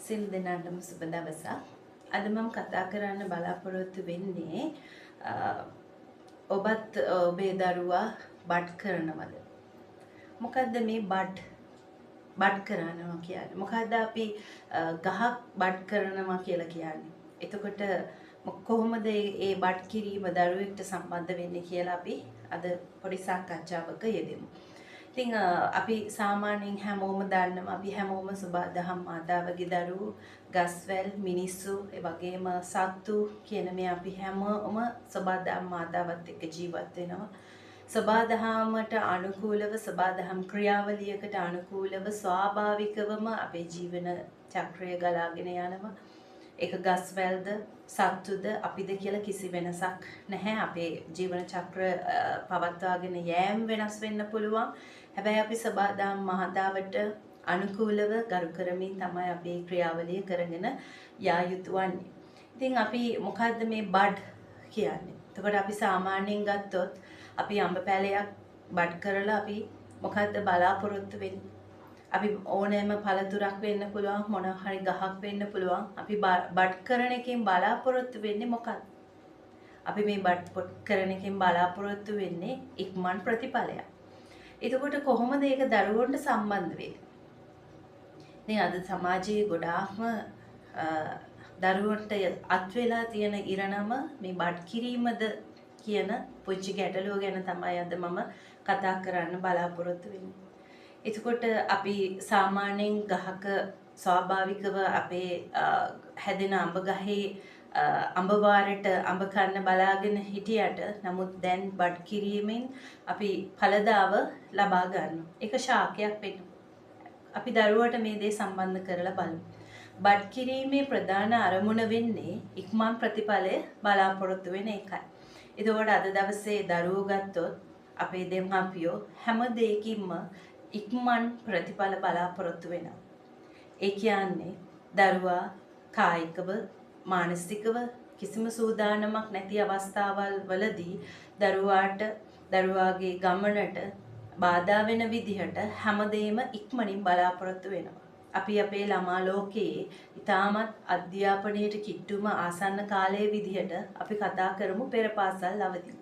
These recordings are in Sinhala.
සිල් දෙනාටම සුබ දවසක්. අද මම කතා කරන්න බලාපොරොත්තු වෙන්නේ ඔබත් ඔබේ දරුවා බඩ් කරනවද? මොකද්ද මේ බඩ් කරනවා කියන්නේ? මොකද්ද අපි ගහක් බඩ් කරනවා කියලා කියන්නේ? එතකොට කොහොමද මේ බඩ් කිරීම දරුවෙක්ට සම්බන්ධ වෙන්නේ කියලා අපි අද පොඩි සාකච්ඡාවක යෙදෙමු. ඉතින් අපි සාමාන්‍යයෙන් හැමෝම දන්නවා අපි හැමෝම සබදහම් මාතාවගේ දරුවෝ ගස්වැල් මිනිස්සු ඒ වගේම සත්තු කියන මේ අපි හැමෝම සබදහම් මාතාවත් එක්ක ජීවත් වෙනවා. සබදහමට අනුකූලව සබදහම් ක්‍රියාවලියකට අනුකූලව ස්වාභාවිකවම අපේ ජීවන චක්‍රය ගලාගෙන යනවා. ඒක ගස්වැල්ද සත්තුද අපිද කියලා කිසි වෙනසක් නැහැ. අපේ ජීවන චක්‍ර පවත්වාගෙන යෑම වෙනස් වෙන්න පුළුවන්. හැබැයි අපි සබදාම් මහතාවට අනුකූලව ගරු කරමින් තමයි අපේ ක්‍රියාවලිය කරගෙන යා යුතු වන්නේ. ඉතින් අපි මොකද්ද මේ බඩ් කියන්නේ? එතකොට අපි සාමාන්‍යයෙන් ගත්තොත් අපි අඹ පැලයක් බඩ් කරලා අපි මොකද්ද බලාපොරොත්තු වෙන්නේ? අපි ඕනෑම පළතුරක් වෙන්න පුළුවන් මොන හරි ගහක් වෙන්න පුළුවන්. අපි බඩ් කරන එකෙන් බලාපොරොත්තු වෙන්නේ මොකක්ද? අපි මේ බඩ් කරන එකෙන් බලාපොරොත්තු වෙන්නේ ඉක්මන් ප්‍රතිඵලයක්. එතකොට කොහොමද ඒක දරුවන්ට සම්බන්ධ වෙන්නේ? ඉතින් අද සමාජයේ ගොඩාක්ම දරුවන්ට අත් වෙලා තියෙන ඉරණම මේ බඩ් කිරීමද කියන පුංචි ගැටලුව ගැන තමයි අද මම කතා කරන්න බලාපොරොත්තු වෙන්නේ. එතකොට අපි සාමාන්‍යයෙන් ගහක ස්වාභාවිකව අපේ හැදෙන අඹ ගහේ අඹ වාරට අඹ කන්න බලාගෙන හිටියට නමුත් දැන් බඩ් කිරීමෙන් අපි ඵලදාව ලබා ගන්නවා. ඒක ශාකයක් වෙන්න. අපි දරුවට මේ දේ සම්බන්ධ කරලා බලමු. බඩ් කිරීමේ ප්‍රධාන අරමුණ වෙන්නේ ඉක්මන් ප්‍රතිඵලය බලාපොරොත්තු වෙන එකයි. එතකොට අද දවසේ දරුවෝ ගත්තොත් අපේ දෙමාපියෝ හැම දෙයකින්ම ඉක්මන් ප්‍රතිඵල බලාපොරොත්තු වෙනවා. ඒ කියන්නේ දරුවා කායිකව මානසිකව කිසිම සූදානමක් නැති අවස්ථාවල් වලදී දරුවාගේ ගමනට බාධා වෙන විදිහට හැමදේම ඉක්මනින් බලාපොරොත්තු වෙනවා. අපි අපේ ළමා ලෝකයේ ඉතාමත් අධ්‍යාපනයට කිට්ටුම ආසන්න කාලයේ විදිහට අපි කතා කරමු පෙර පාසල් අවධිය.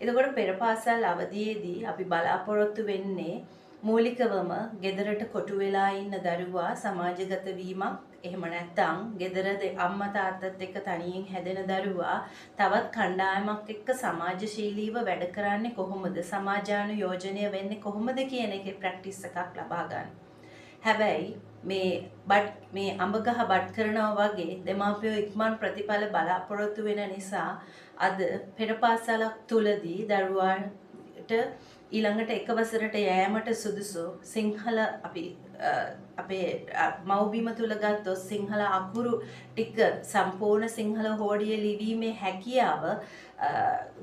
එතකොට පෙර පාසල් අවධියේදී අපි බලාපොරොත්තු වෙන්නේ මූලිකවම ගෙදරට කොටු වෙලා ඉන්න දරුවා සමාජගත වීමක්. එහෙම නැත්නම් ගෙදර අම්මා තාත්තත් එක්ක තනියෙන් හැදෙන දරුවා තවත් කණ්ඩායමක් එක්ක සමාජශීලීව වැඩ කරන්නේ කොහොමද? සමාජානුයෝජනය වෙන්නේ කොහොමද කියන එකේ ප්‍රැක්ටිස් එකක් ලබා ගන්න. හැබැයි මේ අඹ ගහ බඩ් කරනවා වගේ දෙමාපියෝ ඉක්මන් ප්‍රතිඵල බලාපොරොත්තු වෙන නිසා අද පෙර පාසලක් තුලදී දරුවාට ඊළඟට එක වසරට යෑමට සුදුසු සිංහල අපි අපේ මව්බිම තුල ගත්තොත් සිංහල අකුරු ටික සම්පූර්ණ සිංහල හෝඩිය ලිවීමේ හැකියාව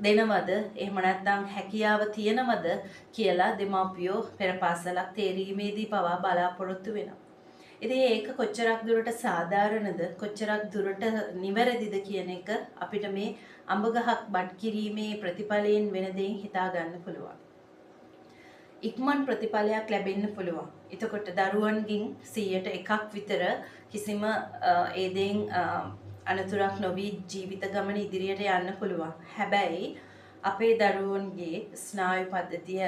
දෙනවද එහෙම නැත්නම් හැකියාව තියනවද කියලා දෙමාපියෝ පෙර පාසලක් තේරීමේදී පවා බලාපොරොත්තු වෙනවා. ඉතින් ඒක කොච්චරක් දුරට සාධාරණද කොච්චරක් දුරට නිවැරදිද කියන එක අපිට මේ අඹ ගහක් බඩ් කිරීමේ ප්‍රතිඵලයෙන් වෙන දෙයින් හිතා ගන්න පුළුවන්. ඉක්මන් ප්‍රතිඵලයක් ලැබෙන්න පුළුවන්. එතකොට දරුවන්ගෙන් 100ට එකක් විතර කිසිම ඒ දෙයින් අනතුරක් නොවි ජීවිත ගමන ඉදිරියට යන්න පුළුවන්. හැබැයි අපේ දරුවන්ගේ ස්නායු පද්ධතිය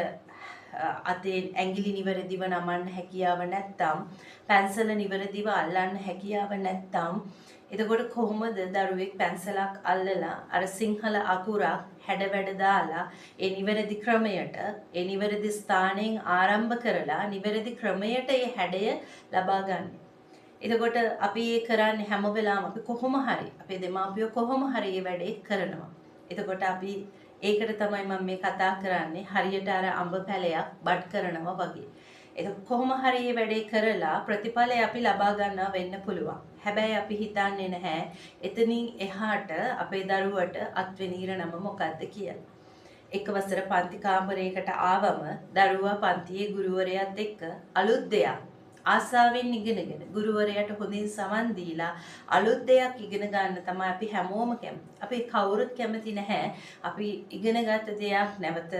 අතේ ඇඟිලි නිවැරදිව නමන්න හැකියාව නැත්නම් පැන්සල නිවැරදිව අල්ලන්න හැකියාව නැත්නම් එතකොට කොහොමද දරුවෙක් පැන්සලක් අල්ලලා අර සිංහල අකුරක් හැඩ වැඩ දාලා ඒ නිවැරදි ක්‍රමයට ඒ නිවැරදි ස්ථානයෙන් ආරම්භ කරලා නිවැරදි ක්‍රමයට ඒ හැඩය ලබා ගන්න. එතකොට අපි ඒ කරන්නේ හැම වෙලාවම අපි කොහොම හරි අපේ දෙමාපියෝ කොහොම හරි මේ වැඩේ කරනවා. එතකොට අපි ඒකට තමයි මම මේ කතා කරන්නේ හරියට අර අඹ පැලයක් බඩ් කරනවා වගේ. ඒක කොහොම හරි මේ වැඩේ කරලා ප්‍රතිඵලය අපි ලබා ගන්නවා වෙන්න පුළුවන්. හැබැයි අපි හිතන්නේ නැහැ එතනින් එහාට අපේ දරුවට අත්වෙන ඉරණම මොකද්ද කියලා. එක වසර පන්ති කාමරයකට ආවම දරුවා පන්තියේ ගුරුවරයාත් එක්ක අලුත් දෙයක් ආසාවෙන් ඉගෙනගෙන ගුරුවරයාට හොඳින් සමන් දීලා අලුත් දෙයක් ඉගෙන ගන්න තමයි අපි හැමෝම කැමති. අපි කවුරුත් කැමති නැහැ අපි ඉගෙනගත්ත දෙයක් නැවත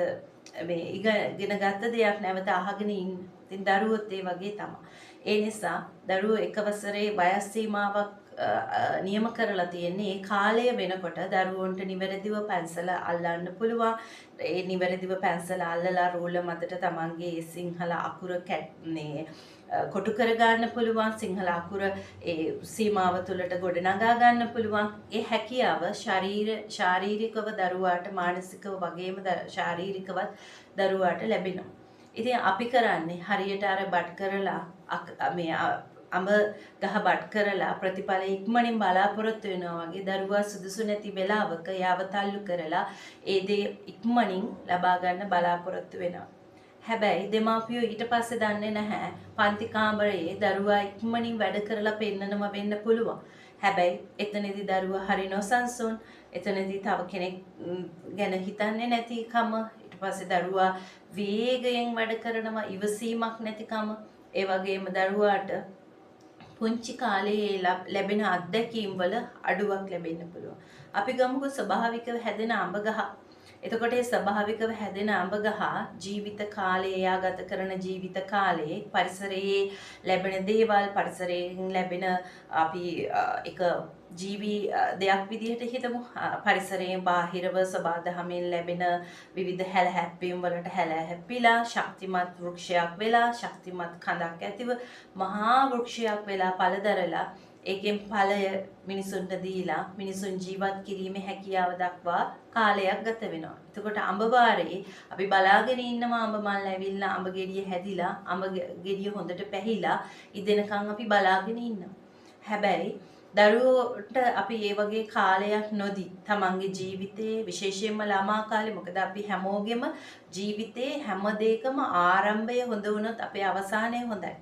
ඉගෙනගත්ත දෙයක් නැවත අහගෙන ඉන්න. ඉතින් දරුවොත් ඒ වගේ තමයි. ඒ නිසා දරුවෝ එක වසරේ වයස් සීමාවක් නියම කරලා තියෙන්නේ. ඒ කාලය වෙනකොට දරුවන්ට නිවැරදිව පැන්සල අල්ලන්න පුළුවන්. ඒ නිවැරදිව පැන්සල අල්ලලා රූල මතට තමන්ගේ සිංහල අකුර කොටු කර ගන්න පුළුවන්. සිංහල අකුර ඒ සීමාව තුළට ගොඩනගා ගන්න පුළුවන්. ඒ හැකියාව ශාරීරිකව දරුවාට මානසිකව වගේම ශාරීරිකවත් දරුවාට ලැබෙනවා. ඉතින් අපි කරන්නේ හරියට අර බඩ් කරලා මේ අඹ ගහ බඩ් කරලා ප්‍රතිඵල ඉක්මනින් බලාපොරොත්තු වෙනවා වගේ දරුවා සුදුසු නැති වෙලාවක යාව තල්ලු කරලා ඒ දේ ඉක්මනින් ලබා ගන්න බලාපොරොත්තු වෙනවා. හැබැයි දෙමාපියෝ ඊට පස්සේ දන්නේ නැහැ පන්ති කාමරයේ දරුවා ඉක්මනින් වැඩ කරලා පෙන්නනම වෙන්න පුළුවන්. හැබැයි එතනදී දරුවා හරි නොසන්සුන්, එතනදී තව කෙනෙක් ගැන හිතන්නේ නැතිකම, ඊට පස්සේ දරුවා වේගයෙන් වැඩ කරනවා, ඉවසීමක් නැතිකම, ඒ වගේම දරුවාට පුංචි කාලේ ලැබෙන අත්දැකීම් වල අඩුවක් ලැබෙන්න පුළුවන්. අපි ගමුකෝ ස්වභාවිකව හැදෙන අඹ ගහ. එතකොට ඒ ස්වභාවිකව හැදෙන අඹ ගහ ජීවිත කාලේ එයා ගත කරන ජීවිත කාලේ පරිසරයේ ලැබෙන දේවල්, පරිසරයෙන් ලැබෙන අපි එක ජීවි දෙයක් විදිහට හිතමු. පරිසරයෙන් බාහිරව සබාදහමෙන් ලැබෙන විවිධ හැලහැප්පීම් වලට හැලහැප්පිලා ශක්තිමත් වෘක්ෂයක් වෙලා, ශක්තිමත් කඳක් ඇතිව මහා වෘක්ෂයක් වෙලා පළදරලා ඒකෙන් ඵලය මිනිසුන්ට දීලා මිනිසුන් ජීවත් කිරීමේ හැකියාව දක්වා කාලයක් ගත වෙනවා. එතකොට අඹ වාරේ අපි බලාගෙන ඉන්නවා අඹ මල් ඇවිල්ලා අඹ ගෙඩිය හැදිලා අඹ ගෙඩිය හොඳට පැහිලා ඉදෙනකන් අපි බලාගෙන ඉන්නවා. හැබැයි දරුවෝට අපි ඒ වගේ කාලයක් නොදී තමන්ගේ ජීවිතයේ විශේෂයෙන්ම ළමා කාලේ, මොකද අපි හැමෝගෙම ජීවිතේ හැම දෙයකම ආරම්භය හොඳ වුණොත් අපේ අවසානය හොඳයි.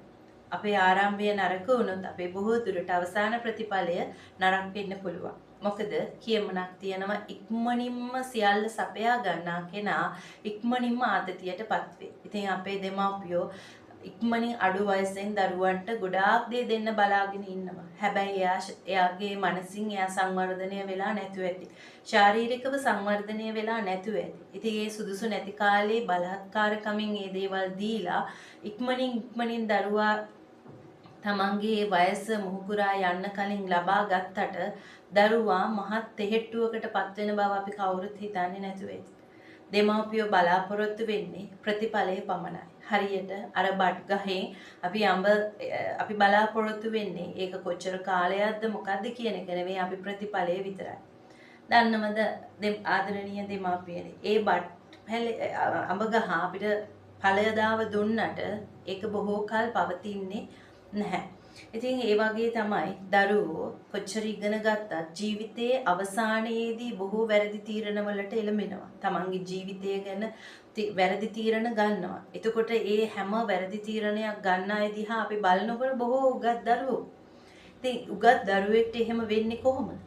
අපේ ආරම්භය නරක වුණොත් අපේ බොහෝ දුරට අවසාන ප්‍රතිඵලය නරක වෙන්න පුළුවන්. මොකද කියමනක් තියෙනවා ඉක්මනින්ම සියල්ල සපයා ගන්නා කෙනා ඉක්මනින්ම ආතතියටපත් වේ. ඉතින් අපේ දෙමාපියෝ ඉක්මනින් අඩු වයසෙන් දරුවන්ට ගොඩාක් දේ දෙන්න බලාගෙන ඉන්නවා. හැබැයි එයාගේ මනසින් එයා සංවර්ධනය වෙලා නැතුව ඇති. ශාරීරිකව සංවර්ධනය වෙලා නැතුව ඇති. ඉතින් ඒ සුදුසු නැති කාලේ බලහත්කාරකමින් මේ දේවල් දීලා ඉක්මනින් දරුවා තමන්ගේ වයස මුහුකුරා යන්න කලින් ලබා ගත්තට දරුවා මහත් තෙහෙට්ටුවකට පත් වෙන බව අපි කවුරුත් හිතන්නේ නැතුව ඇති. දෙමාපියෝ බලාපොරොත්තු වෙන්නේ ප්‍රතිඵලයේ පමණයි. හරියට අර බඩ් ගහෙන් අපි බලාපොරොත්තු වෙන්නේ ඒක කොච්චර කාලයක්ද මොකද්ද කියන එක නෙවෙයි, අපි ප්‍රතිඵලයේ විතරයි. දන්නවද ආදරණීය දෙමාපියනි, ඒ බඩ් අඹ ගහ අපිට ඵලයදාව දුන්නට ඒක බොහෝ කල් පවතින්නේ නැහැ. ඉතින් ඒ වගේ තමයි දරුවෝ කොච්චර ඉගෙන ගත්තත් ජීවිතයේ අවසානයේදී බොහෝ වැරදි තීරණ වලට එළඹෙනවා. තමන්ගේ ජීවිතය ගැන වැරදි තීරණ ගන්නවා. එතකොට ඒ හැම වැරදි තීරණයක් ගන්න අය දිහා අපි බලනකොට බොහෝ උගත් දරුවෝ. ඉතින් උගත් දරුවෙක්ට එහෙම වෙන්නේ කොහොමද?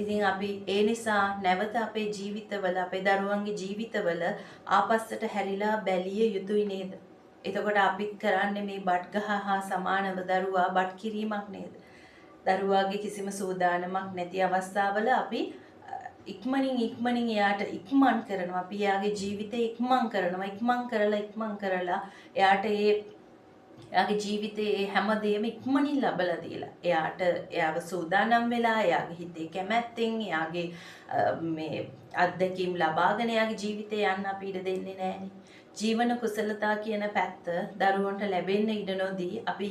ඉතින් අපි ඒ නිසා නැවත අපේ ජීවිතවල, අපේ දරුවන්ගේ ජීවිතවල ආපස්සට හැරිලා බැලිය යුතුයි නේද? එතකොට අපිත් කරන්නේ මේ බඩ් ගහ හා සමානව දරුවා බඩ් කිරීමක් නේද? දරුවාගේ කිසිම සූදානමක් නැති අවස්ථාවල අපි ඉක්මනින් එයාට ඉක්මන් කරනවා. අපි එයාගේ ජීවිතේ ඉක්මන් කරනවා. ඉක්මන් කරලා එයාට එයාගේ ජීවිතයේ හැමදේම ඉක්මනින් ලබලා දීලා එයාව සූදානම් වෙලා එයාගේ හිතේ කැමැත්තෙන් එයාගේ මේ අත්දැකීම් ලබාගෙන එයාගේ ජීවිතේ යන්න අපි ඉඩ දෙන්නේ නැහැනේ. ජීවන කුසලතා කියන පැත්ත දරුවන්ට ලැබෙන්න ඉඩ නොදී අපි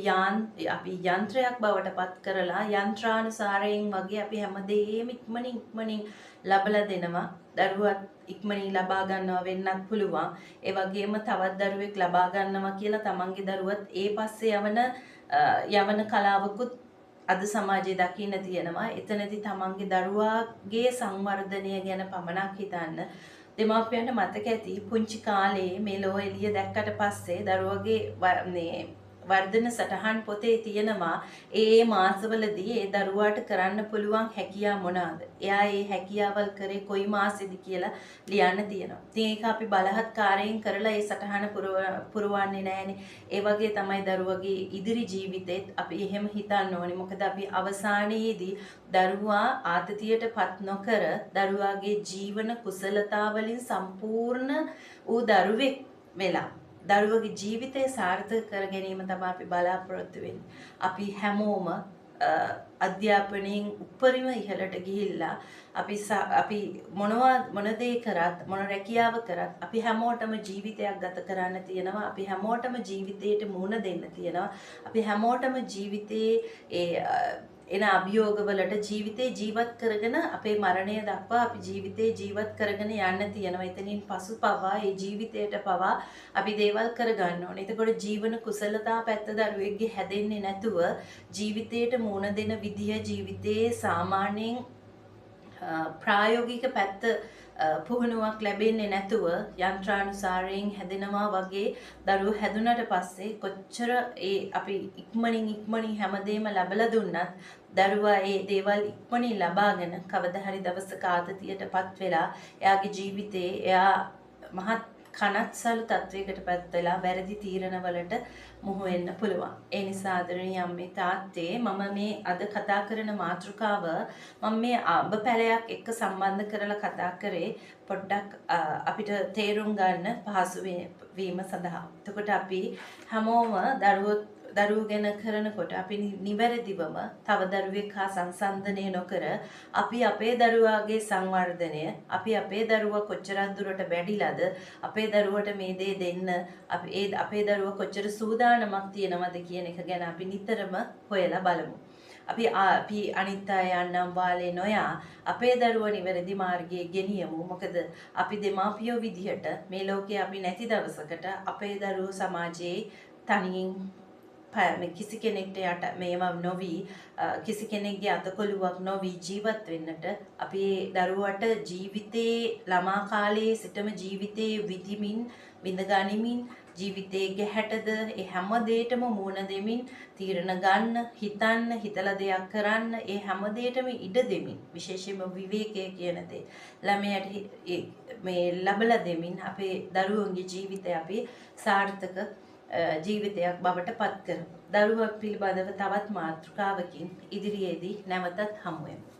යන්ත්‍රයක් බවට පත් කරලා යන්ත්‍රානුසාරයෙන් වගේ අපි හැමදේම ඉක්මනින් ලබලා දෙනවා. දරුවත් ඉක්මනින් ලබා ගන්නවා වෙන්නත් පුළුවන්. ඒ වගේම තවත් දරුවෙක් ලබා ගන්නවා කියලා තමන්ගේ දරුවත් ඒ පස්සේ යවන කලාවකුත් අද සමාජයේ දකින්න තියෙනවා. එතනදී තමන්ගේ දරුවාගේ සංවර්ධනය ගැන පමණක් හිතන්න. දෙමාපියන්ට මතක ඇති පුංචි කාලේ මේ ලෝ එළිය දැක්කට පස්සේ දරුවගේ වර්ධන සටහන් පොතේ තියෙනවා ඒ මාසවලදී ඒ දරුවාට කරන්න පුළුවන් හැකියා මොනවාද? එයා ඒ හැකියාවල් කරේ කොයි මාසෙද කියලා ලියන්න තියෙනවා. ඉතින් ඒක අපි බලහත්කාරයෙන් කරලා ඒ සටහන පුරවන්නේ නැහැනේ. ඒ වගේ තමයි දරුවගේ ඉදිරි ජීවිතේත් අපි එහෙම හිතන්න ඕනේ. මොකද අපි අවසානයේදී දරුවා ආතතියටපත් නොකර දරුවාගේ ජීවන කුසලතාවලින් සම්පූර්ණ වූ දරුවෙක් වෙලා දරුවගේ ජීවිතය සාර්ථක කර ගැනීම තමයි අපි බලාපොරොත්තු වෙන්නේ. අපි හැමෝම අධ්‍යාපනයෙන් උපරිම ඉහළට ගිහිල්ලා අපි මොන දේ කරත් මොන රැකියාව කරත් අපි හැමෝටම ජීවිතයක් ගත කරන්න තියෙනවා. අපි හැමෝටම ජීවිතයට මුහුණ දෙන්න තියෙනවා. අපි හැමෝටම ජීවිතේ එන අභියෝගවලට ජීවිතේ ජීවත් කරගෙන අපේ මරණය දක්වා අපි ජීවිතේ ජීවත් කරගෙන යන්න තියෙනවා. එතනින් පසු පවා ඒ ජීවිතයට පවා අපි දේවල් කරගන්න ඕනේ. එතකොට ජීවන කුසලතා පැත්ත දරුවෙක්ගේ හැදෙන්නේ නැතුව ජීවිතයට මුහුණ දෙන විදිය ජීවිතයේ සාමාන්‍යයෙන් ප්‍රායෝගික පැත්ත පුහුණුවක් ලැබෙන්නේ නැතුව යන්ත්‍රානුසාරයෙන් හැදෙනවා වගේ දරුවෝ හැදුනට පස්සේ කොච්චර අපි ඉක්මනින් හැමදේම ලැබලා දුන්නත් දරුවා ඒ දේවල් ඉක්මනින් ලබාගෙන කවදා හරි දවසක ආතතියටපත් වෙලා එයාගේ ජීවිතේ එයා මහත් කනත්සලු තත්වයකටපත් වෙලා වැරදි තීරණවලට මුහු වෙන්න පුළුවන්. ඒ නිසා ආදරණීය අම්මේ තාත්තේ මම මේ අද කතා කරන මාතෘකාව මම මේ අඹ පැලයක් එක්ක සම්බන්ධ කරලා කතා කරේ පොඩ්ඩක් අපිට තේරුම් ගන්න පහසු වීම සඳහා. එතකොට අපි හැමෝම දරුවෝ ගැන කරනකොට අපි නිවැරදිවම තව දරුවෙක් හා සංසන්දනය නොකර අපි අපේ දරුවාගේ සංවර්ධනය අපි අපේ දරුවා කොච්චරක් දුරට වැඩිලාද අපේ දරුවට මේ දේ දෙන්න අපේ දරුවා කොච්චර සූදානමක් තියෙනවද කියන එක ගැන අපි නිතරම හොයලා බලමු. අපි අනිත් අය යන්නම් වාලේ නොයා අපේ දරුවා නිවැරදි මාර්ගයේ ගෙනියමු. මොකද අපි දෙමාපියෝ විදිහට මේ ලෝකේ අපි නැති දවසකට අපේ දරුවෝ සමාජයේ තනියෙන් කිසි කෙනෙක්ට යට මේවා නොවි කිසි කෙනෙක්ගේ අතකොළුවක් නොවි ජීවත් වෙන්නට අපේ දරුවට ජීවිතේ ළමා කාලයේ සිටම ජීවිතේ විඳ ගනිමින් ජීවිතේ ගැහැටද ඒ හැම දෙයකම මුහුණ දෙමින් තීරණ ගන්න හිතන්න හිතලා දෙයක් කරන්න ඒ හැම දෙයකම ඉඩ දෙමින් විශේෂයෙන්ම විවේකයේ කියන දේ ළමයට මේ ලබලා දෙමින් අපේ දරුවන්ගේ ජීවිතය අපි සාර්ථක ජීවිතයක් බවට පත් කරමු. දරුවා පිළිබඳව තවත් මාතෘකාවකින් ඉදිරියේදී නැවතත් හමු වෙමු.